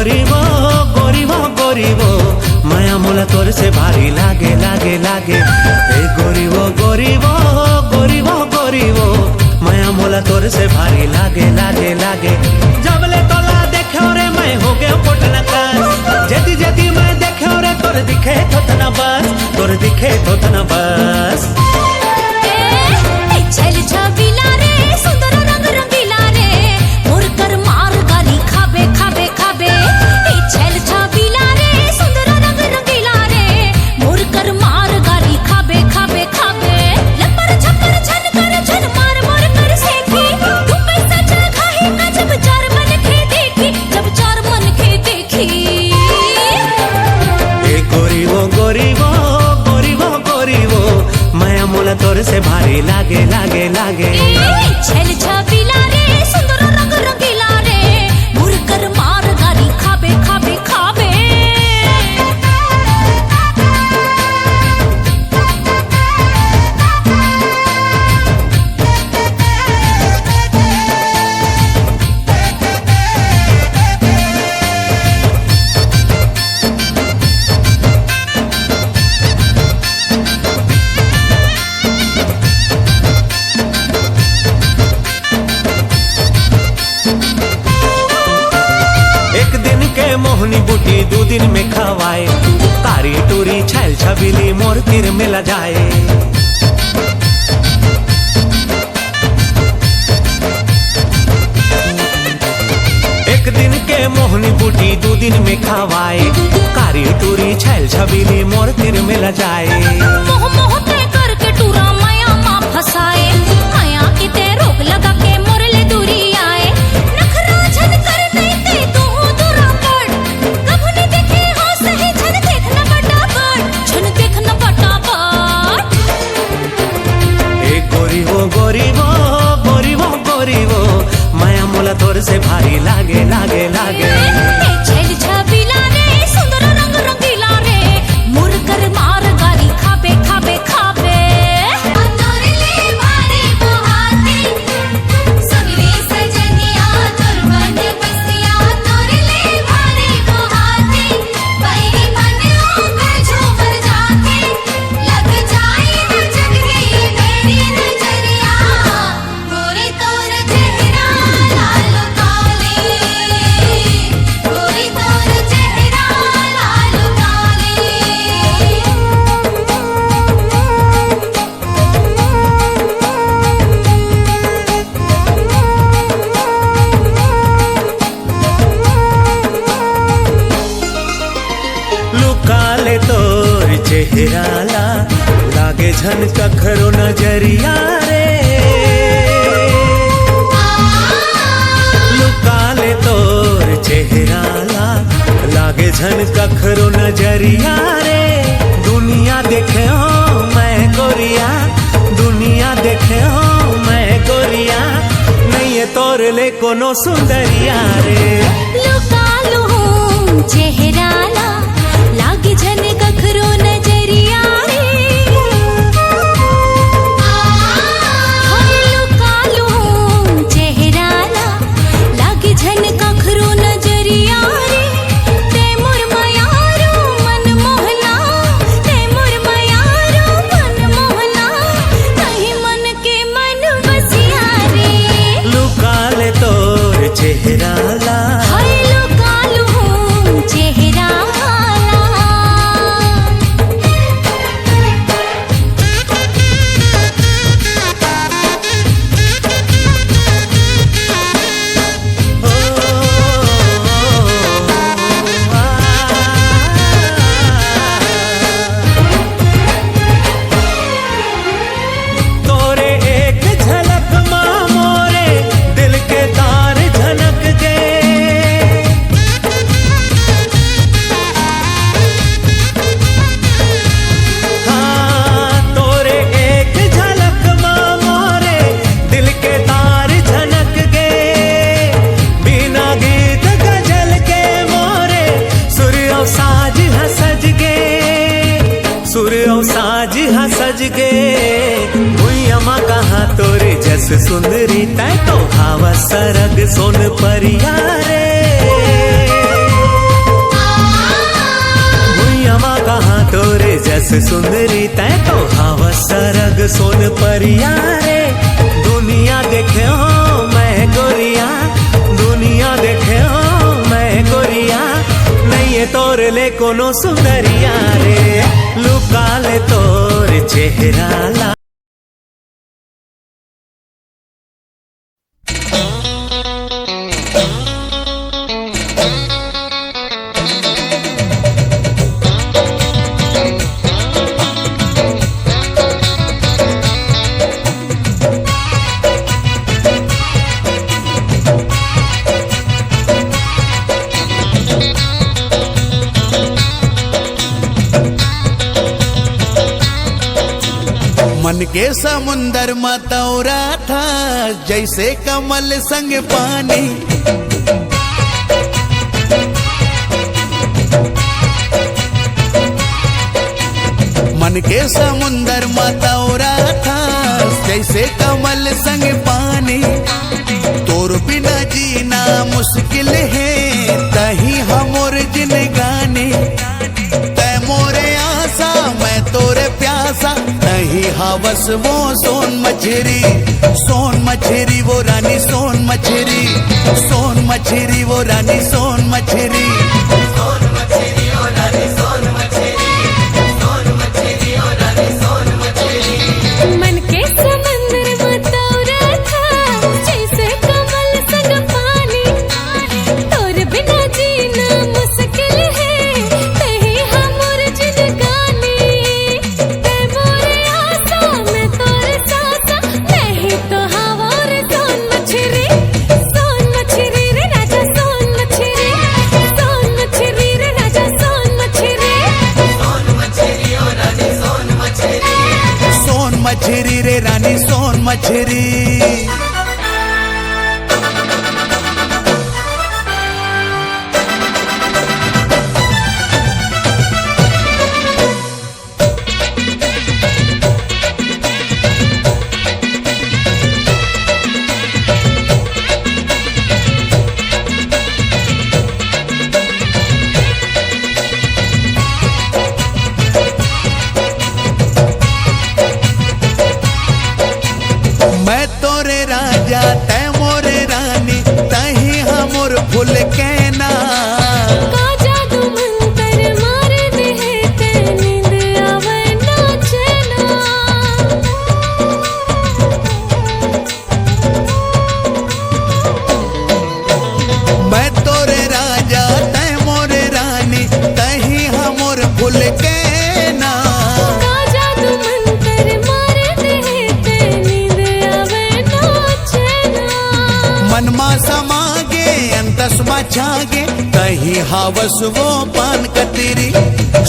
গরিব মায়া মোলা তোর সে ভারী লাগে লাগে লাগে। এই গরিব গরিব গরিব গরিব माया मोला तोर से भारी लागे लागे लागे। जबले तोला देखे रे मैं हो गया पोटना का जदी जदी मैं देखे रे तोर दिखे थोतना बस तोर दिखे थोतना बस। छल छबिला रे सुंदर रंग रंगीला रे मोर कर मार गाली खाबे खाबे खाबे। छल छबिला रे सुंदर रंग रंगीला रे मोर कर मार गाली खाबे खाबे खाबे। लपर छपर छन कर छन मार मोर कर सेखी तू पैसा चल खाही का जब चार मन के देखी जब चार मन के देखी। ए गरीब गरीब गरीब गरीब माया मोला तोर से भारी लागे लागे लागे। छल छबिला रे सुंदर रंग रंगीला रे मोर कर मार गाली खाबे खाबे खाबे। एक दिन के मोहनी बूटी दो दिन में खवाए कारी टूरी छैल छबीली मोर तीर में लजाए। एक दिन के मोहनी बूटी दो दिन में खवाए कारी टूरी छैल छबीली मोर तीर में लजाए। मोह मोह ते करके टूरा माया मां फसाए माया की ते रोक लगा के मोर ले दूरी आए। नखरा झन कर नहीं ते तू दूरा पड़ कब नहीं देखे हो सही झन देखना फटाफट झन देखना फटाफट। ए गरीब गरीब गरीब गरीब माया मोला तोर से भारी लागे लागे लागे। छल छबिला रे सुंदर रंग रंगीला रे मोर कर मार गाली खाबे खाबे खाबे। तोरे ले भारी बुहाती सगली सजनिया तोर मन बसिया तोरे ले भारी बुहाती बैरी मन ऊपर झूमर जाके लग जाए न जगरी मेरी नजरिया। गोरी तोर चेहरा लाल काली गोरी तोर चेहरा लाल काली। लुकाले तोर चेहरा ला लागे झन कखरो नजरिया रे। लुकाले तोर चेहरा ला लागे झन कखरो नजरिया रे। दुनिया देखे हो मैं गोरिया दुनिया देखे हो मैं गोरिया नहीं है तोर ले कोनो सुंदरिया रे। लुका लूं चेहरा ला लागे झन कखरो नजरिया रे। हाय लुका लूं चेहरा ला लागे झन कखरो नजरिया रे। ते मोर मयारो मन मोहना ते मोर मयारो मन मोहना कहीं मन के मन बसिया रे। लुकाले तोर चेहरा ला हाय लुका लूं चेहरा तोरे एक झलक माँ मोरे दिल के तार झनक गए। हाँ तोरे एक झलक माँ मोरे दिल के तार झनक गए। बिना गीत गजल के मोरे सुर और साज हसज गए सुर और साज हसज गए। भुइयामा कहाँ तोरे जस सुंदरी तै तो भाव सरग सोन परिया रे। जस सुंदरी तय तो हवा सरग सोन परिया रे। दुनिया देखे हो मैं गोरिया, दुनिया देखे हो मैं गोरिया, नहीं ये तोर ले कोनो सुंदरिया रे। लुका ले तोर चेहरा ला। मन के समुंदर मतौरा था जैसे कमल संग पानी। मन के समुंदर मतौरा था जैसे कमल संग पानी। तोर बिना जीना मुश्किल है तही हमोर जिनगानी। तै मोरे आशा मैं तोरे प्यासा, नहीं हवस वो सोन मछरी वो रानी सोन मछरी, सोन मछरी वो रानी सोन मछरी। सोन मछरी ओ रानी सोन मछरी, सोन मछरी ओ रानी सोन मछरी। मन के समंदर मतौरा था जैसे कमल संग पानी। तोर बिना जीना मुश्किल है तही हमोर जिनगानी। तै मोरे आशा मैं तोरे सासा, नहीं तो हवार सोन मछरी रे राजा सोन मछरी, सोन मछरी रे राजा सोन मछरी। सोन मछरी ओ रानी सोन मछरी, सोन मछरी रे रानी सोन मछरी। मैं तोरे राजा तै मोरे रानी, तही हमोर फूल कहना। का जादू मंतर मार दे है ते नींद आवे ना चैना। मैं तोरे राजा तै मोरे रानी, तही हमोर फूल कहना। का जादू मंतर मार दे है ते नींद आवे ना चैना। मनमा समागे अंतस्मा छागे, तही हावस वो पान कतरी।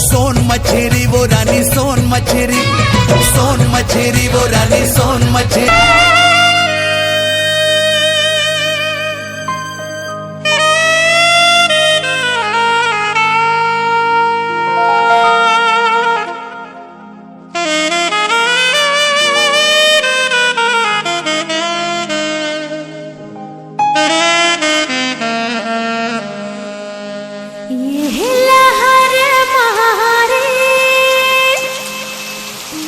सोन मछरी वो रानी सोन मछरी, सोन मछरी वो रानी सोन मछरी। ये लहर मारे,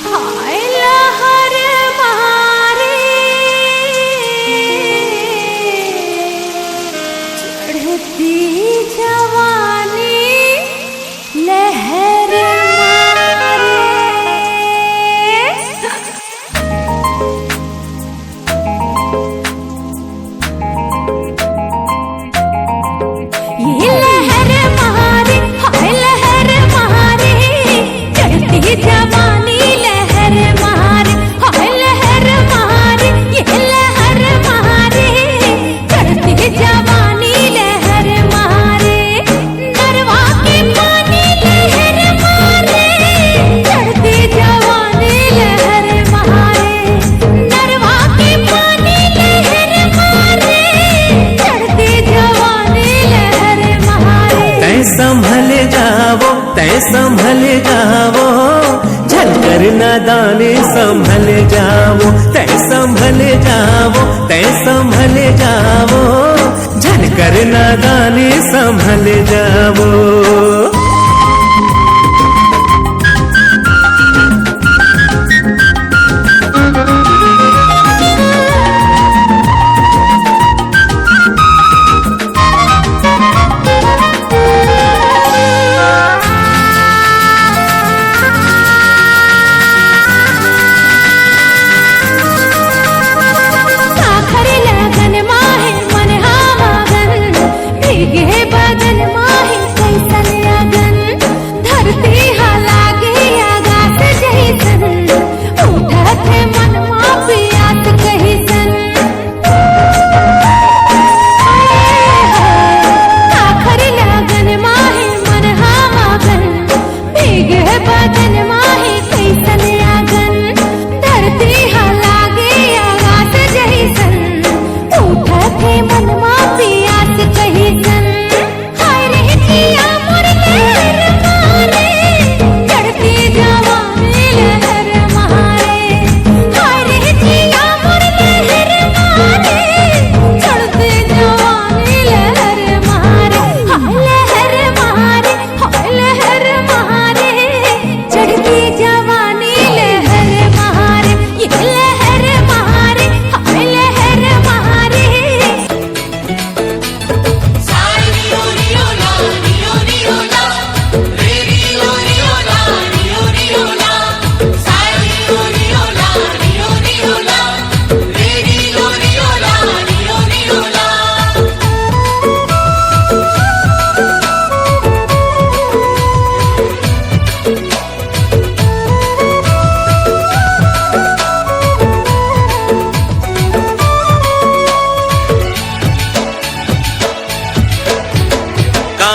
हाय लहर मारे। चढ़ती जवानी लहर मारे। ये लहर मारे, हाय लहर मारे। चढ़ती जवानी लहर मारे, हाय लहर मारे। ये लहर मारे, चढ़ती जवानी लहर मारे। नरवा के पानी लहर मारे, चढ़ती जवानी लहर मारे। नरवा के पानी लहर मारे, चढ़ती जवानी लहर मारे। तै संभल जावो, तै संभल जावो, झलकर नादानी संभल जावो। तै संभल जावो, तै संभल जावो, झलकर नादानी संभल जावो।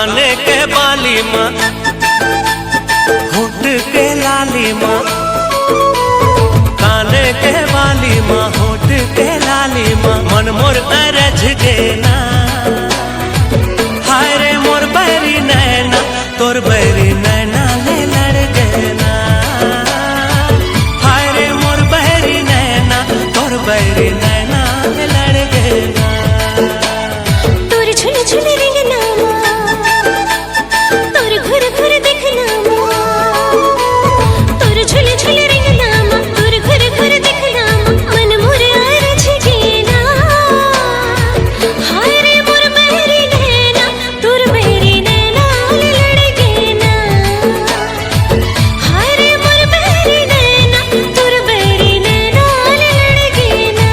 काने के बाली माँ होठ के लाली माँ, काने के बाली माँ होठ के लाली माँ, मन मोर अरझ गे ना। हाय रे मोर बैरी नैना तोर बैरी नैना ले लड़ गे ना। हाय रे मोर बैरी नैना तोर बैरी नैना ले लड़ गे ना। तोर झुल झुल रेंगना तोर घुर घुर देखना तोर झुल झुल रेंगना तोर घुर घुर देखना मन मोर अरझ गे ना। हाय रे मोर बहरी नैना तोर बहरी नैना ले लड़ गे ना। हाय रे मोर बहरी नैना तोर बहरी नैना ले लड़ गे ना।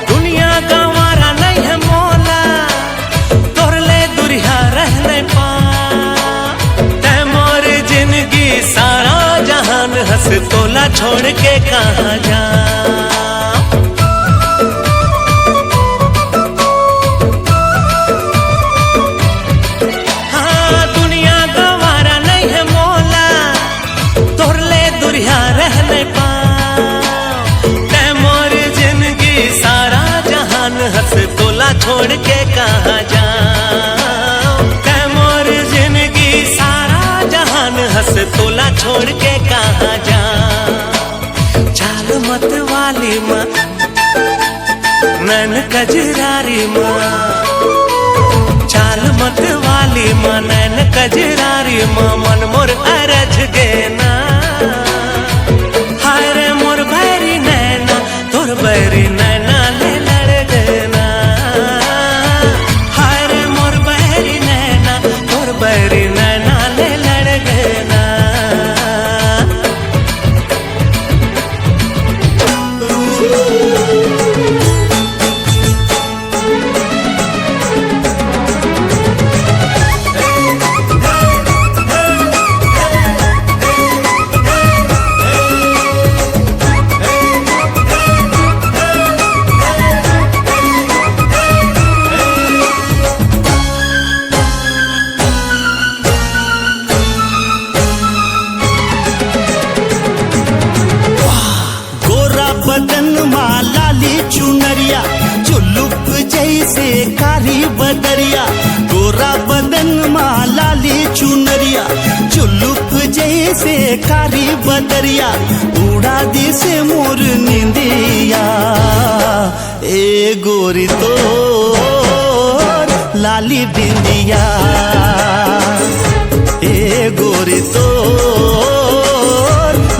दुनिया गंवारा नहीं है मोला तोर ले दुरिया रहने पा। तै मोर जिंदगी सारा जहान हंस तोला छोड़ के कहाँ जा। हाँ दुनिया गंवारा नहीं है मोला तोर ले दुरिया रहने पा। तै मोर जिंदगी सारा जहान हंस तोला छोड़ के कहाँ जा। तै मोर जिंदगी सारा जहान हंस तोला छोड़ के कहाँ जा। चाल मत वाली माँ नैन कजरारी माँ, चाल मत वाली माँ नैन कजरारी माँ, मन मोर अरझ गे ना। हाय रे मोर बैरी नैना तोर बैरी नैना ले लड़ गे ना। हाय रे मोर बैरी नैना तोर बैरी नैना ले लड़ गे ना। गोरा बदन माँ लाली चुनरिया चुलुक जैसे कारी बदरिया। गोरा बदन माँ लाली चुनरिया चुलुक जैसे कारी बदरिया, उड़ा दी से मोर निंदिया। ए गोरी तो लाली बिंदिया, ए गोरी तो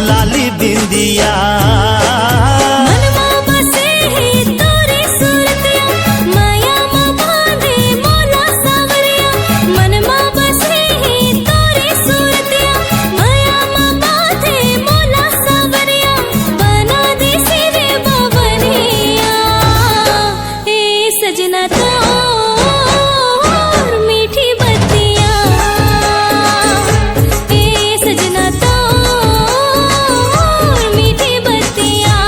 लाली बिंदिया। मनवा बसे है तोरे सूरतिया माया मा बांधे मोला सावरिया। मनवा बसे है तोरे सूरतिया माया मा बांधे मोला सावरिया। बना दे सिरे बावरिया ए सजना तोर मीठी बत्तियां। ए सजना तोर मीठी बत्तियां।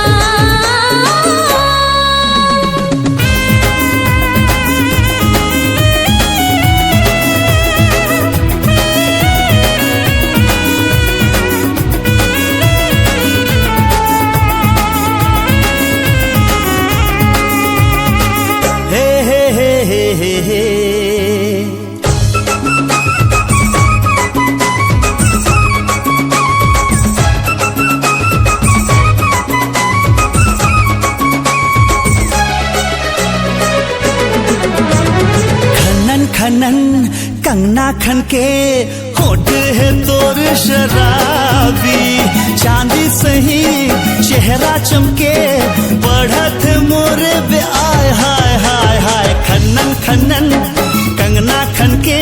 हे हे हे हे हे हे। खनन खनन कंगना खन के होठ है तोर शराबी। चांदी सही चेहरा चमके बढ़त मोरे बे आय हाय हाय हाय। खनन खनन कंगना खन के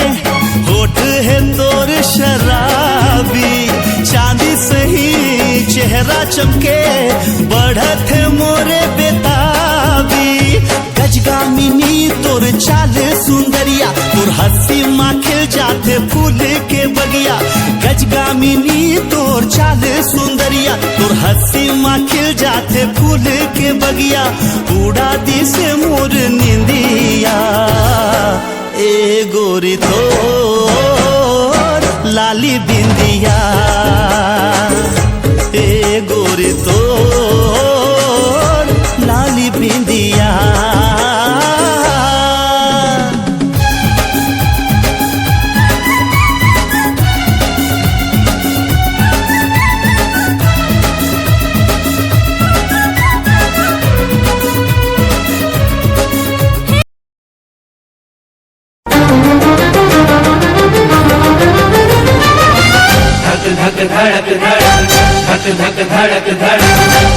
होठ है तोर शराबी। चांदी सही चेहरा चमके बढ़त है मोरे बेताबी। गजगामिनी तोर चाल सुंदरिया, तोर हंसी माँ खिल जाते फूल के बगिया। गजगामिनी तोर चाल सुंदरिया, तोर हंसी माँ खिल जाते फूल के बगिया। उड़ा दी से मोर निंदिया ए गोरी तोर लाली बिंदिया, ए गोरी तोर लाली बिंदिया। धक धड़क धड़क धक धक धड़क धड़क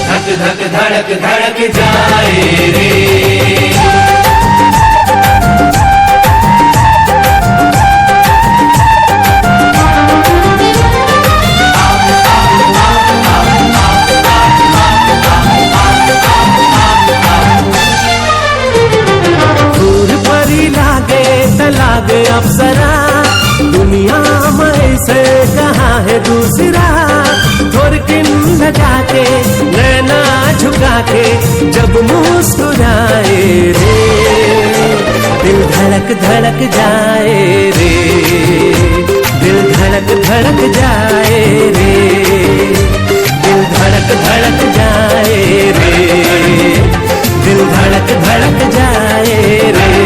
धक धक धड़क धड़क जाए रे। फूल परी लागे त लागे अप्सरा, दुनिया में से कहाँ है दूसरा। थोरकिन लगा के नैना झुका के जब मुस्कुराए रे, दिल धड़क धड़क जाए रे, दिल धड़क धड़क जाए रे, दिल धड़क धड़क जाए रे, दिल धड़क धड़क जाए रे।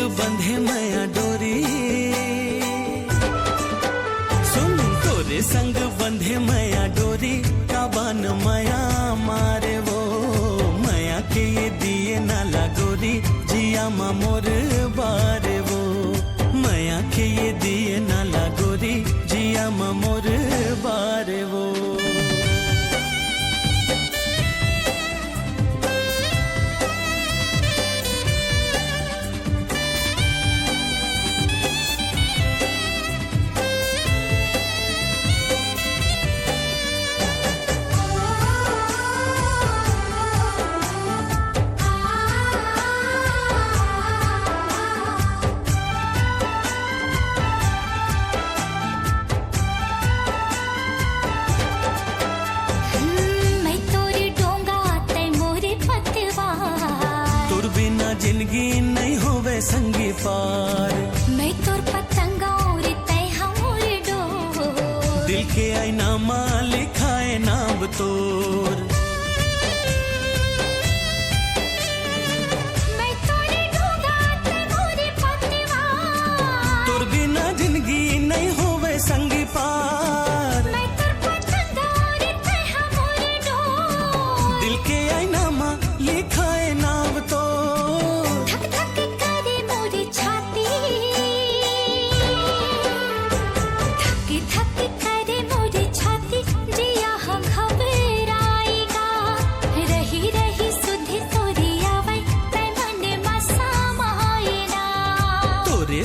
बंधे माया डोरी, सुन तोरे संग बंधे माया डोरी, काबान माया मारे वो माया के ये दिए नाला गोरी, जिया मा मोर बारे वो माया के ये दिए नाला गोरी, जिया मा मोर बारे वो। जिंदगी नहीं होवे संगी पार, मैं तोर पतंगा और तय हमोर डोर, दिल के आईना मां लिखाए नाम तोर। मैं तोरे डोगा तय मोरे पतवा, तोर बिना जिंदगी नहीं होवे संगी पार, मैं तोर पतंगा और तय हमोर डोर, दिल के आईना मां लिखाए नाम तोर।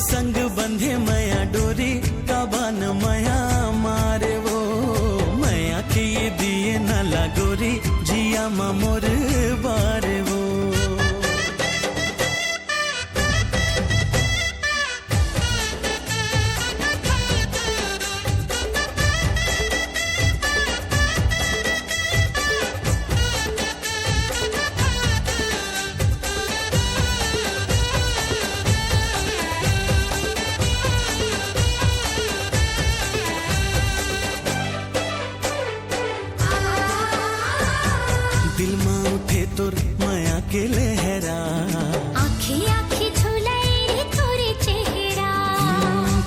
संग बंधे माया डोरी, काबान माया मारे वो माया के ये दिए नाला गोरी, जिया मा मोर बारे वो। दिल में उठे तोर माया के लहरा, आँखी आँखी झुलाई तोरे चेहरा,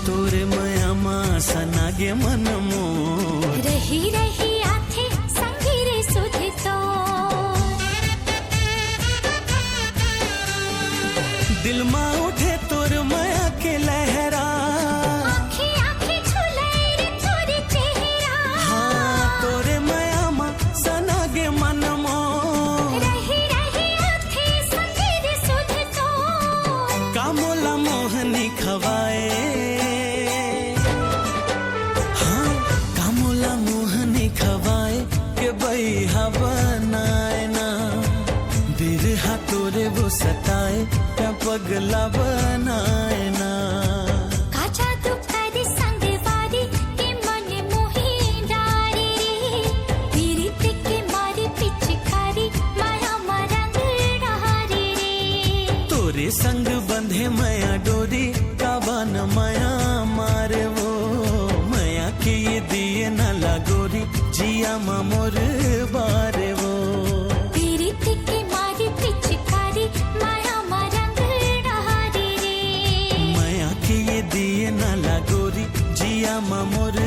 तोरे माया माँ सनागे मन मोर, रही रही आथे संगी रे सुधे तो, दिल में उठे तोर माया के लहरा, आँखी आँखी झुलाई रे तोरे चेहरा, हाँ तोरे माया माँ सनागे मन मोर, रही रही आथे संगी रे सुधे तो, कामोला मोहनी खवाए, हाँ कामोला मोहनी खवाए के बैहा बनाए ना, बिरहा तोरे वो सताए क्या पगला बनाए ना। काचा तू करे संग वारी के मन मोही डारी रे, पीरित के मारी पिचकारी माया मरंग डारी रे, तोरे संग बंधे माया डोरी, काबान माया मारे वो माया के ये दिए नाला गोरी, जिया मा मोर बारे वो। पीरित के मारी पिचकारी माया मरंग डारी रे, माया के ये दिए नाला गोरी, जिया मा मोर